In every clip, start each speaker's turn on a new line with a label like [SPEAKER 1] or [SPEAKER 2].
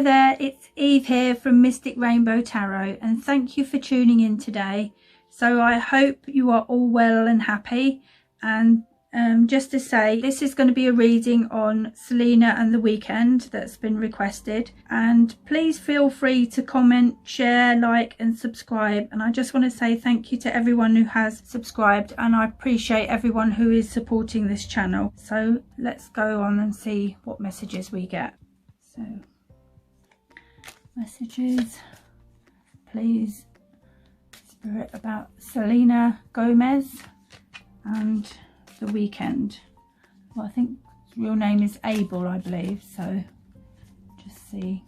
[SPEAKER 1] there, it's Eve here from Mystic Rainbow Tarot, and thank you for tuning in today. So I hope you are all well and happy, and just to say, this is going to be a reading on Selena and the Weeknd that's been requested, and please feel free to comment, share, like and subscribe. And I just want to say thank you to everyone who has subscribed, and I appreciate everyone who is supporting this channel. So let's go on and see what messages we get. So messages, please, Spirit, about Selena Gomez and the Weeknd. Well, I think his real name is Abel, I believe. So just see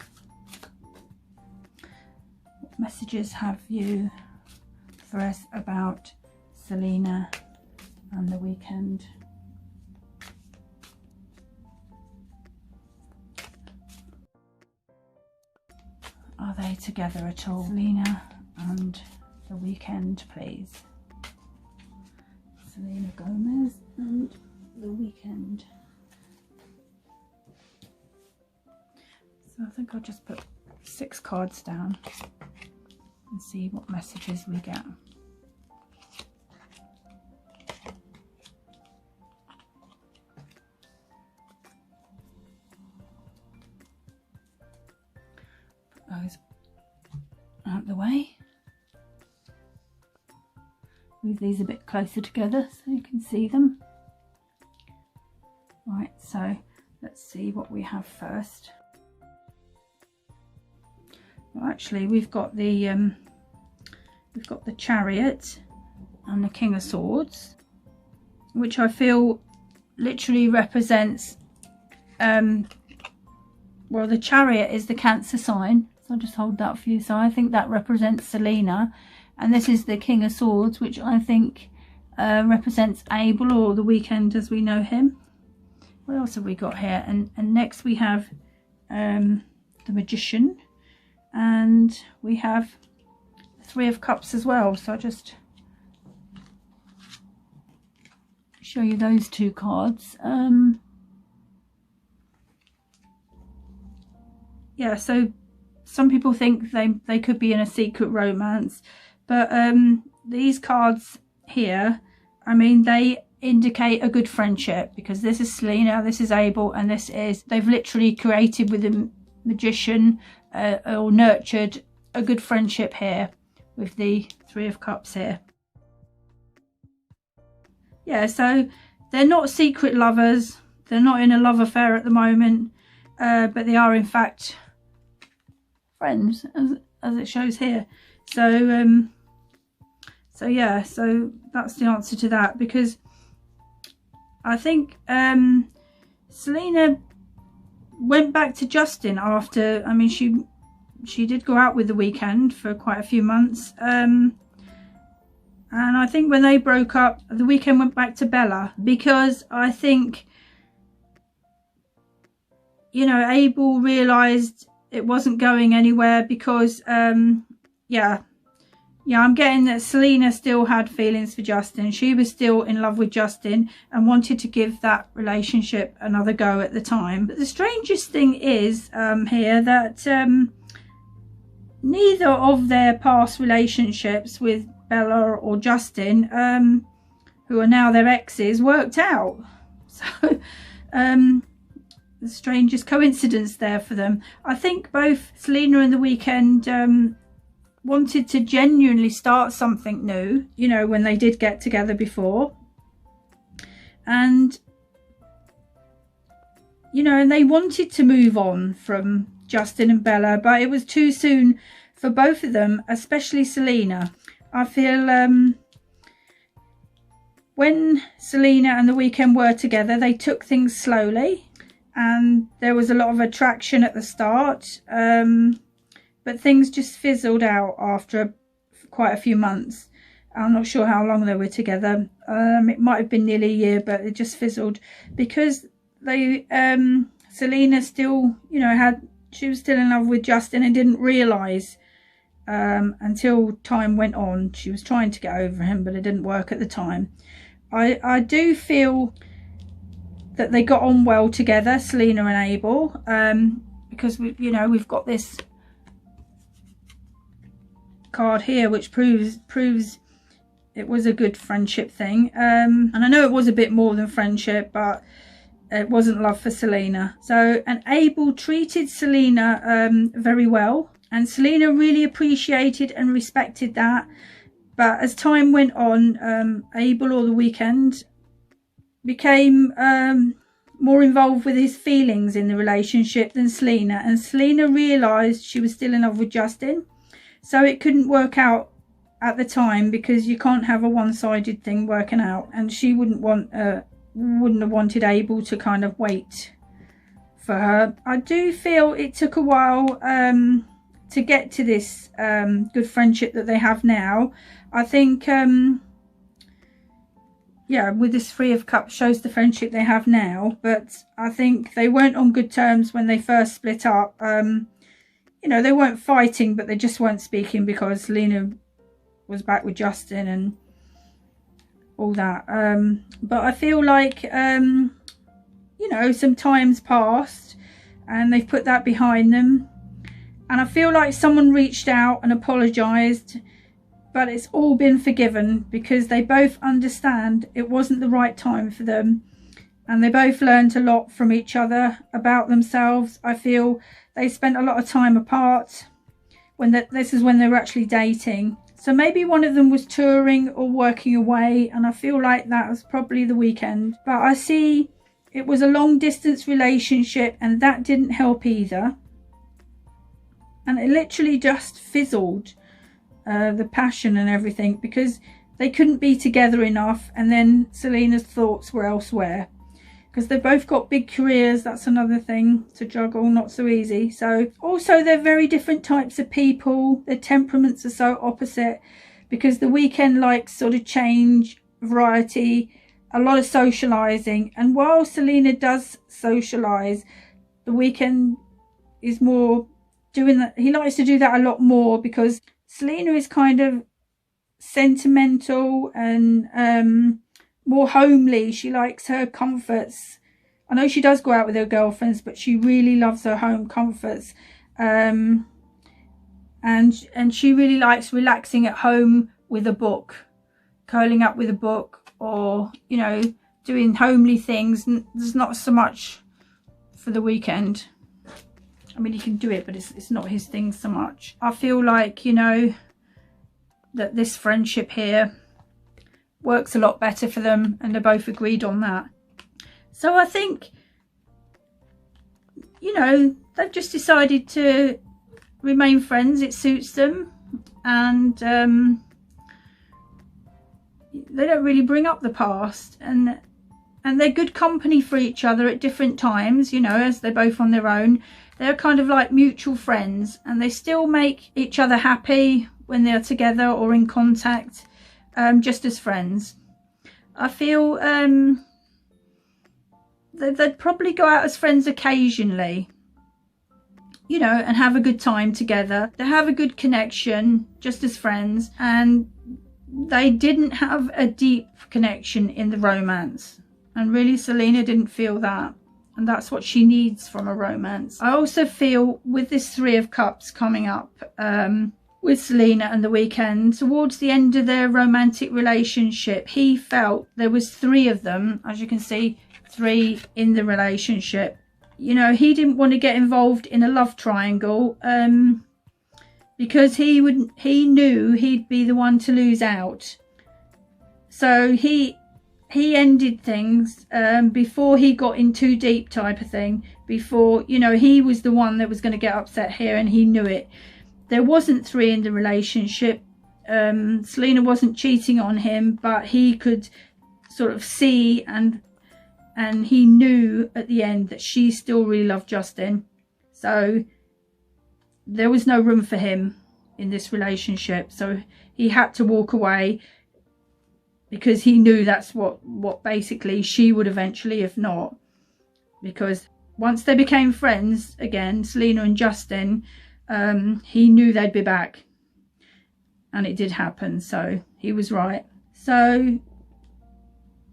[SPEAKER 1] what messages have you for us about Selena and the Weeknd. Are they together at all? Selena and the Weeknd, please. Selena Gomez and the Weeknd. So I think I'll just put 6 cards down and see what messages we get. Put those out the way. Move these a bit closer together so you can see them. Right, so let's see what we have first. Well, actually, we've got the Chariot and the King of Swords, which I feel literally represents. Well, the Chariot is the Cancer sign, so I'll just hold that for you. So I think that represents Selena. And this is the King of Swords, which I think represents Abel, or the Weeknd as we know him. What else have we got here? And next we have the Magician, and we have the 3 of Cups as well. So I'll just show you those 2 cards. Yeah, so some people think they could be in a secret romance. But these cards here, I mean, they indicate a good friendship, because this is Selena, this is Abel, and this is, they've literally created with the Magician or nurtured a good friendship here with the 3 of Cups here. Yeah, so they're not secret lovers, they're not in a love affair at the moment, but they are in fact friends, as it shows here. So yeah, so that's the answer to that, because I think Selena went back to Justin after, I mean, she did go out with the Weeknd for quite a few months, and I think when they broke up, the Weeknd went back to Bella, because I think, you know, Abel realised it wasn't going anywhere, because yeah, I'm getting that Selena still had feelings for Justin. She was still in love with Justin and wanted to give that relationship another go at the time. But the strangest thing is here that neither of their past relationships with Bella or Justin, who are now their exes, worked out. So the strangest coincidence there for them. I think both Selena and the Weeknd wanted to genuinely start something new, you know, when they did get together before, and you know, and they wanted to move on from Justin and Bella, but it was too soon for both of them, especially Selena. I feel when Selena and the Weeknd were together, they took things slowly, and there was a lot of attraction at the start, but things just fizzled out after quite a few months. I'm not sure how long they were together. It might have been nearly a year, but it just fizzled because they Selena still, you know, she was still in love with Justin and didn't realise until time went on. She was trying to get over him, but it didn't work at the time. I do feel that they got on well together, Selena and Abel, because you know, we've got this card here which proves it was a good friendship thing. And I know it was a bit more than friendship, but it wasn't love for Selena. So, and Abel treated Selena very well, and Selena really appreciated and respected that. But as time went on, Abel, or the Weeknd, became more involved with his feelings in the relationship than Selena, and Selena realised she was still in love with Justin, so it couldn't work out at the time, because you can't have a one-sided thing working out, and she wouldn't have wanted Abel to kind of wait for her. I do feel it took a while to get to this good friendship that they have now. I think yeah, with this Three of Cups shows the friendship they have now, but I think they weren't on good terms when they first split up. You know, they weren't fighting, but they just weren't speaking because Selena was back with Justin and all that. But I feel like, you know, some time's passed and they've put that behind them. And I feel like someone reached out and apologised, but it's all been forgiven because they both understand it wasn't the right time for them. And they both learned a lot from each other about themselves. I feel they spent a lot of time apart when this is when they were actually dating. So maybe one of them was touring or working away, and I feel like that was probably the Weeknd. But I see it was a long distance relationship, and that didn't help either. And it literally just fizzled, the passion and everything, because they couldn't be together enough, and then Selena's thoughts were elsewhere. Because they've both got big careers, that's another thing to juggle, not so easy. So also they're very different types of people. Their temperaments are so opposite, because the Weeknd likes sort of change, variety, a lot of socialising. And while Selena does socialise, the Weeknd is more doing that. He likes to do that a lot more, because Selena is kind of sentimental and more homely. She likes her comforts. I know she does go out with her girlfriends, but she really loves her home comforts. And she really likes relaxing at home with a book, curling up with a book, or, you know, doing homely things. There's not so much for the Weeknd. I mean, he can do it, but it's not his thing so much. I feel like, you know, that this friendship here works a lot better for them, and they're both agreed on that. So I think, you know, they've just decided to remain friends. It suits them, and they don't really bring up the past, and they're good company for each other at different times, you know, as they're both on their own. They're kind of like mutual friends, and they still make each other happy when they're together or in contact. Just as friends. I feel they'd probably go out as friends occasionally, you know, and have a good time together. They have a good connection just as friends, and they didn't have a deep connection in the romance, and really Selena didn't feel that, and that's what she needs from a romance. I also feel with this Three of Cups coming up, with Selena and the Weeknd, towards the end of their romantic relationship, he felt there was three of them, as you can see, three in the relationship. You know, he didn't want to get involved in a love triangle, because he knew he'd be the one to lose out. So he ended things before he got in too deep, type of thing. Before, you know, he was the one that was going to get upset here, and he knew it. There wasn't three in the relationship. Selena wasn't cheating on him, but he could sort of see, and he knew at the end that she still really loved Justin. So there was no room for him in this relationship. So he had to walk away, because he knew that's what basically she would eventually, if not. Because once they became friends again, Selena and Justin, he knew they'd be back, and it did happen. So he was right. So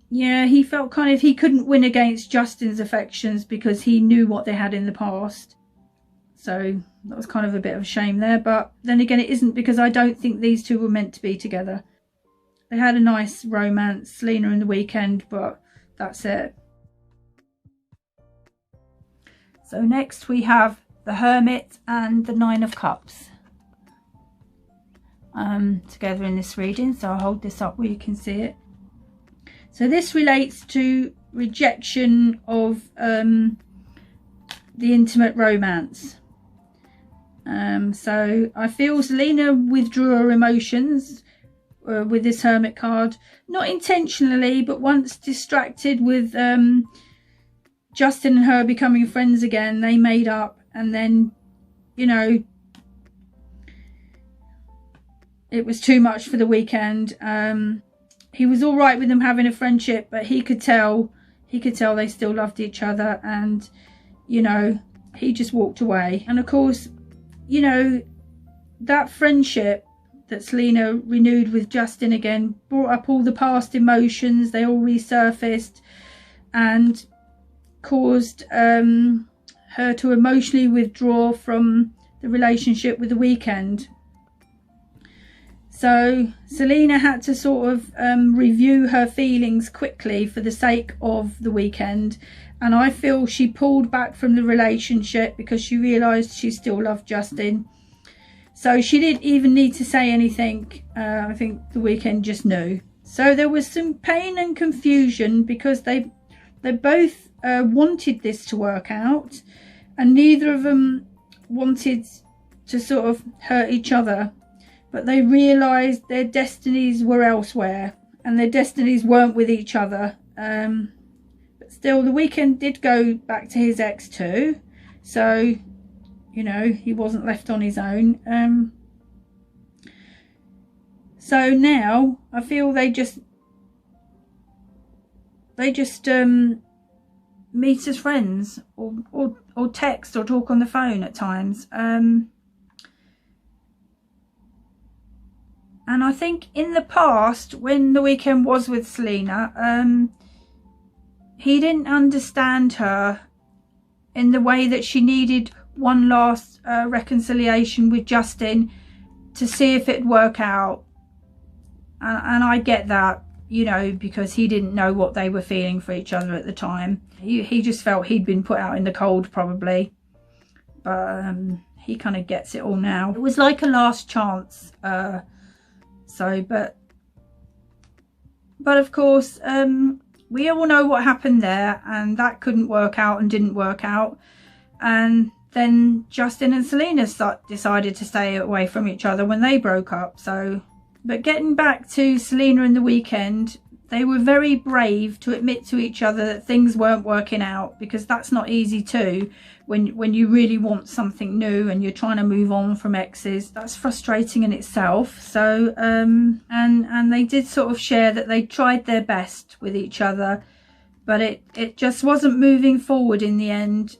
[SPEAKER 1] yeah, he felt kind of he couldn't win against Justin's affections, because he knew what they had in the past. So that was kind of a bit of a shame there. But then again, it isn't, because I don't think these two were meant to be together. They had a nice romance, Selena and the Weeknd, but that's it. So next we have the Hermit and the Nine of Cups together in this reading. So I'll hold this up where you can see it. So this relates to rejection of the intimate romance. So I feel Selena withdrew her emotions with this Hermit card, not intentionally, but once distracted with Justin and her becoming friends again, they made up, and then, you know, it was too much for the Weeknd. He was all right with them having a friendship, but he could tell they still loved each other, and, you know, he just walked away. And of course, you know, that friendship that Selena renewed with Justin again brought up all the past emotions. They all resurfaced and caused her to emotionally withdraw from the relationship with the Weeknd. So Selena had to sort of review her feelings quickly for the sake of the Weeknd, and I feel she pulled back from the relationship because she realised she still loved Justin. So she didn't even need to say anything. I think the Weeknd just knew. So there was some pain and confusion because they both wanted this to work out, and neither of them wanted to sort of hurt each other. But they realised their destinies were elsewhere, and their destinies weren't with each other. But still, the Weeknd did go back to his ex too. So, you know, he wasn't left on his own. So now I feel they just meet as friends, or text or talk on the phone at times. And I think in the past, when the Weeknd was with Selena, he didn't understand her in the way that she needed one last reconciliation with Justin to see if it'd work out. And I get that, you know, because he didn't know what they were feeling for each other at the time. He just felt he'd been put out in the cold, probably. But he kind of gets it all now. It was like a last chance. But of course, we all know what happened there, and that couldn't work out and didn't work out. And then Justin and Selena decided to stay away from each other when they broke up. So, but getting back to Selena and the Weeknd, they were very brave to admit to each other that things weren't working out, because that's not easy too. When you really want something new and you're trying to move on from exes, that's frustrating in itself. So and they did sort of share that they tried their best with each other, but it just wasn't moving forward in the end.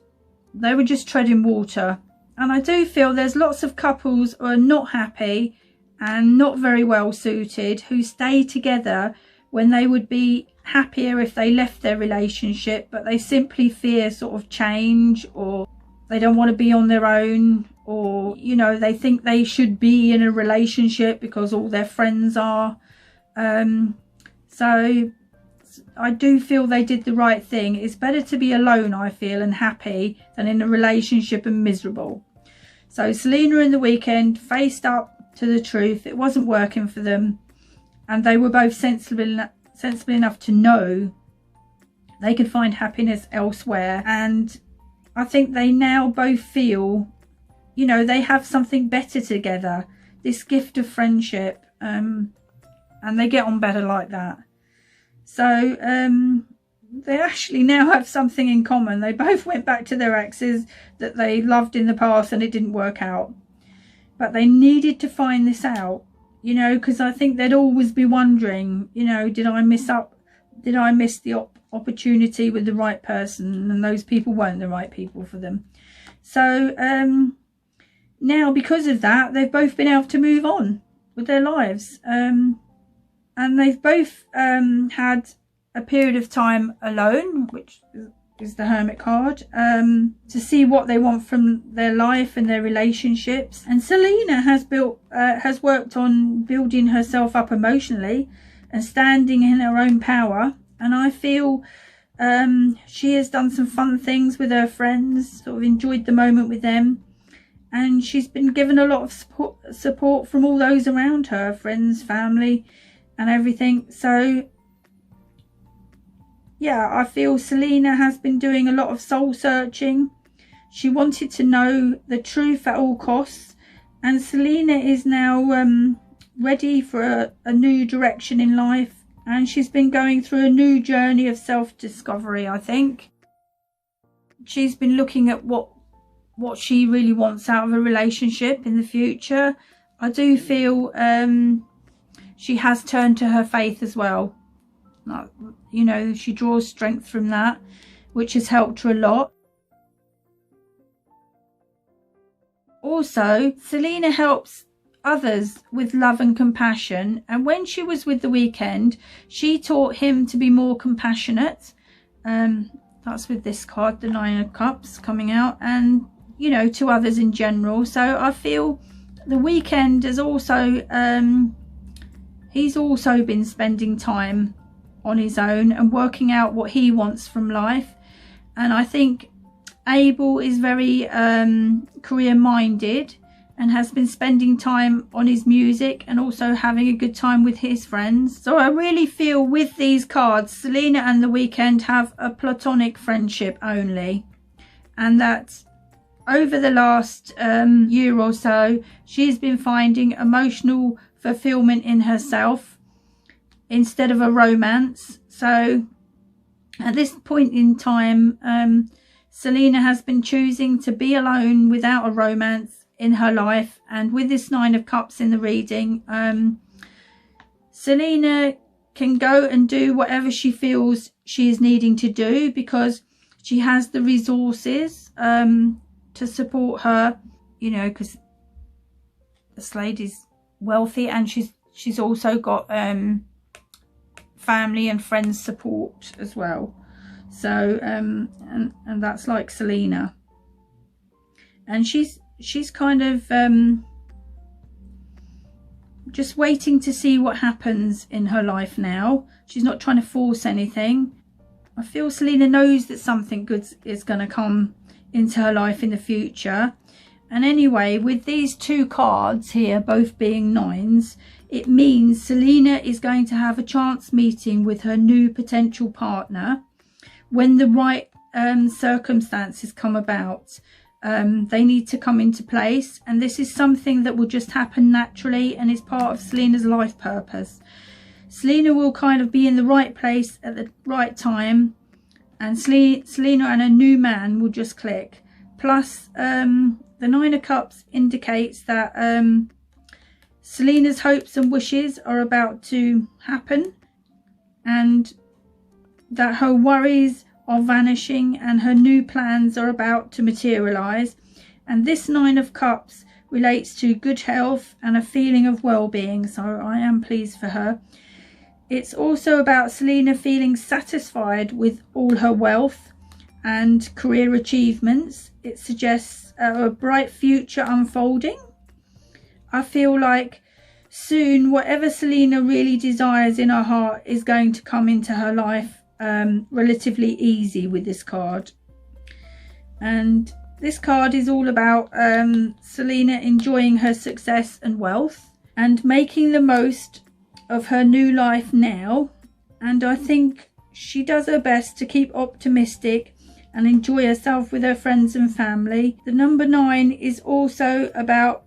[SPEAKER 1] They were just treading water. And I do feel there's lots of couples who are not happy and not very well suited, who stay together when they would be happier if they left their relationship, but they simply fear sort of change, or they don't want to be on their own, or, you know, they think they should be in a relationship because all their friends are. So I do feel they did the right thing. It's better to be alone, I feel, and happy than in a relationship and miserable. So Selena and the Weeknd faced up to the truth. It wasn't working for them, and they were both sensible enough to know they could find happiness elsewhere. And I think they now both feel, you know, they have something better together, this gift of friendship, and they get on better like that. So they actually now have something in common. They both went back to their exes that they loved in the past, and it didn't work out, but they needed to find this out. You know, because I think they'd always be wondering, you know, did I miss the opportunity with the right person? And those people weren't the right people for them. So now, because of that, they've both been able to move on with their lives. And they've both had a period of time alone, which is the Hermit card, to see what they want from their life and their relationships. And Selena has worked on building herself up emotionally and standing in her own power. And I feel she has done some fun things with her friends, sort of enjoyed the moment with them. And she's been given a lot of support from all those around her, friends, family and everything. So yeah, I feel Selena has been doing a lot of soul searching. She wanted to know the truth at all costs. And Selena is now ready for a new direction in life. And she's been going through a new journey of self-discovery, I think. She's been looking at what she really wants out of a relationship in the future. I do feel she has turned to her faith as well. You know, she draws strength from that, which has helped her a lot. Also, Selena helps others with love and compassion, and when she was with the Weeknd, she taught him to be more compassionate. That's with this card, the Nine of Cups coming out, and you know, to others in general. So I feel the Weeknd has also he's also been spending time on his own and working out what he wants from life. And I think Abel is very career minded and has been spending time on his music and also having a good time with his friends. So I really feel with these cards, Selena and the Weeknd have a platonic friendship only, and that over the last year or so, she's been finding emotional fulfillment in herself instead of a romance. So at this point in time, Selena has been choosing to be alone without a romance in her life. And with this Nine of Cups in the reading, Selena can go and do whatever she feels she is needing to do, because she has the resources to support her, you know, because this lady's wealthy and she's also got family and friends support as well. So and that's like Selena, and she's kind of just waiting to see what happens in her life now. She's not trying to force anything. I feel Selena knows that something good is going to come into her life in the future. And anyway, with these two cards here, both being nines, it means Selena is going to have a chance meeting with her new potential partner when the right circumstances come about. They need to come into place, and this is something that will just happen naturally and is part of Selena's life purpose. Selena will kind of be in the right place at the right time, and Selena and her new man will just click. Plus the Nine of Cups indicates that Selena's hopes and wishes are about to happen, and that her worries are vanishing and her new plans are about to materialize. And this Nine of Cups relates to good health and a feeling of well-being, so I am pleased for her. It's also about Selena feeling satisfied with all her wealth and career achievements. It suggests a bright future unfolding. I feel like soon whatever Selena really desires in her heart is going to come into her life relatively easy with this card. And this card is all about Selena enjoying her success and wealth and making the most of her new life now. And I think she does her best to keep optimistic and enjoy herself with her friends and family. The number 9 is also about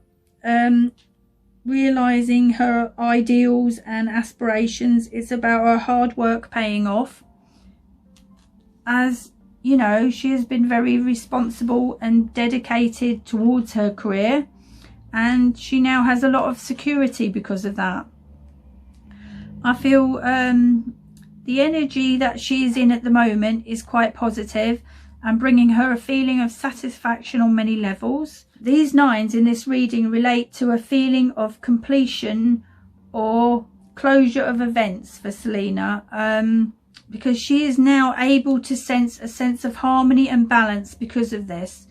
[SPEAKER 1] realizing her ideals and aspirations. It's about her hard work paying off. As you know, she has been very responsible and dedicated towards her career, and she now has a lot of security because of that. I feel the energy that she is in at the moment is quite positive and bringing her a feeling of satisfaction on many levels. These 9s in this reading relate to a feeling of completion or closure of events for Selena. because she is now able to sense a sense of harmony and balance because of this.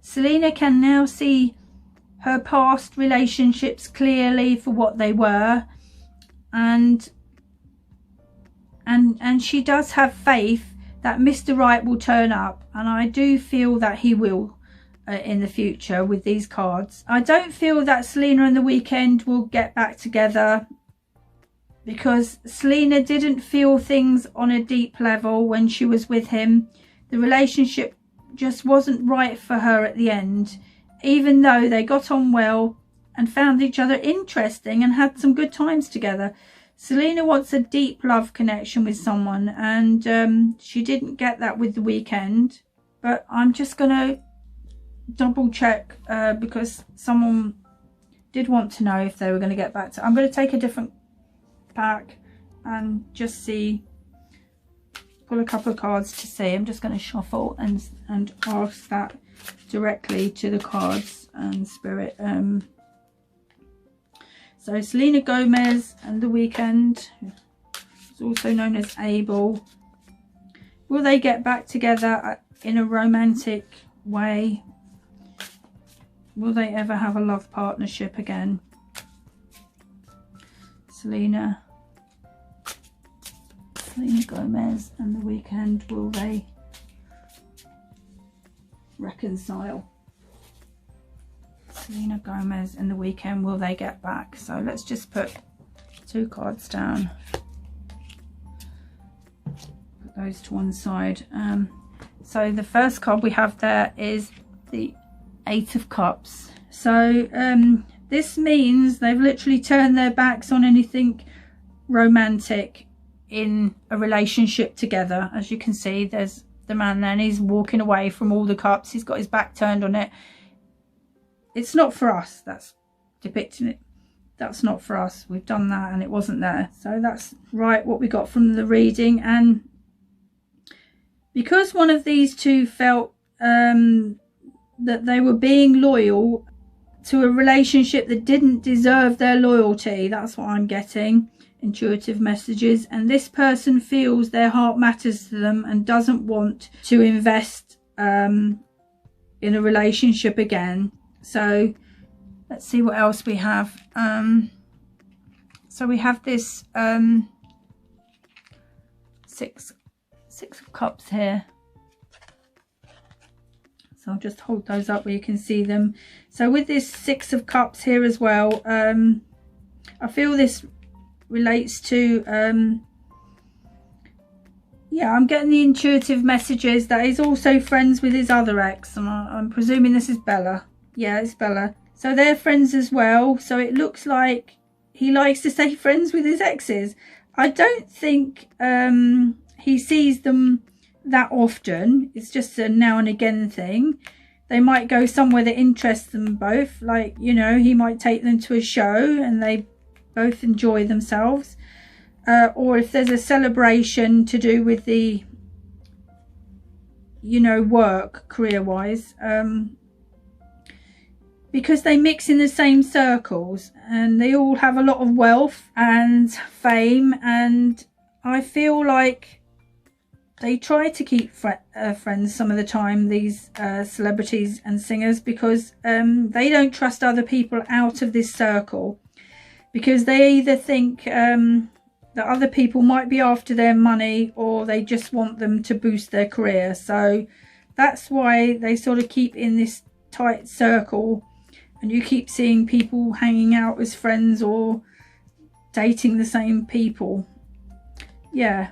[SPEAKER 1] Selena can now see her past relationships clearly for what they were, and she does have faith that Mr. Right will turn up, and I do feel that he will in the future with these cards. I don't feel that Selena and the Weeknd will get back together, because Selena didn't feel things on a deep level when she was with him. The relationship just wasn't right for her at the end, even though they got on well and found each other interesting and had some good times together. Selena wants a deep love connection with someone, and she didn't get that with the Weeknd. But I'm just going to double check because someone did want to know if they were going to get back to. I'm going to take a different pack and just see, pull a couple of cards to see. I'm just going to shuffle and ask that directly to the cards and Spirit. So Selena Gomez and the Weeknd, who's also known as Abel, will they get back together in a romantic way? Will they ever have a love partnership again? Selena Gomez and the Weeknd, will they reconcile? Selena Gomez and the Weeknd, will they get back? So let's just put 2 cards down, put those to one side. So the first card we have there is the 8 of Cups. So this means they've literally turned their backs on anything romantic in a relationship together. As you can see, there's the man there, and he's walking away from all the cups. He's got his back turned on it. It's not for us. That's depicting it. That's not for us. We've done that and it wasn't there. So that's right, what we got from the reading. And because one of these two felt that they were being loyal to a relationship that didn't deserve their loyalty, that's what I'm getting, intuitive messages, and this person feels their heart matters to them and doesn't want to invest in a relationship again. So let's see what else we have. So we have this 6 of Cups here. So I'll just hold those up where you can see them. So with this 6 of Cups here as well, I feel this relates to, yeah, I'm getting the intuitive messages that he's also friends with his other ex. And I'm presuming this is Bella. Yeah, it's Bella. So they're friends as well. So it looks like he likes to stay friends with his exes. I don't think he sees them that often. It's just a now and again thing. They might go somewhere that interests them both, like, you know, he might take them to a show and they both enjoy themselves, or if there's a celebration to do with the, you know, work career wise, because they mix in the same circles and they all have a lot of wealth and fame, and I feel like they try to keep friends some of the time, these celebrities and singers, because they don't trust other people out of this circle, because they either think that other people might be after their money, or they just want them to boost their career. So that's why they sort of keep in this tight circle, and you keep seeing people hanging out as friends or dating the same people. Yeah.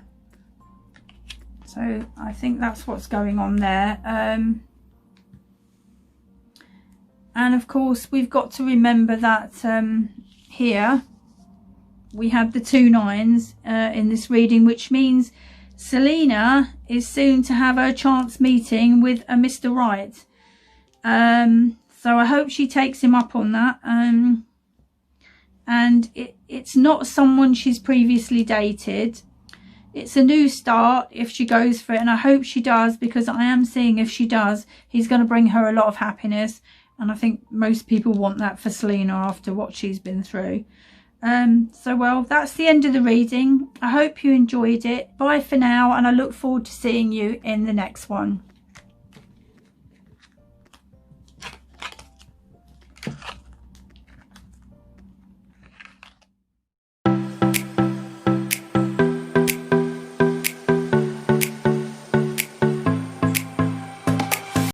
[SPEAKER 1] So I think that's what's going on there. And of course we've got to remember that here we have the 2 9s in this reading, which means Selena is soon to have her chance meeting with a Mr. Right. So I hope she takes him up on that. And it's not someone she's previously dated. It's a new start if she goes for it, and I hope she does, because I am seeing if she does, he's going to bring her a lot of happiness, and I think most people want that for Selena after what she's been through. So well, that's the end of the reading. I hope you enjoyed it. Bye for now, and I look forward to seeing you in the next one.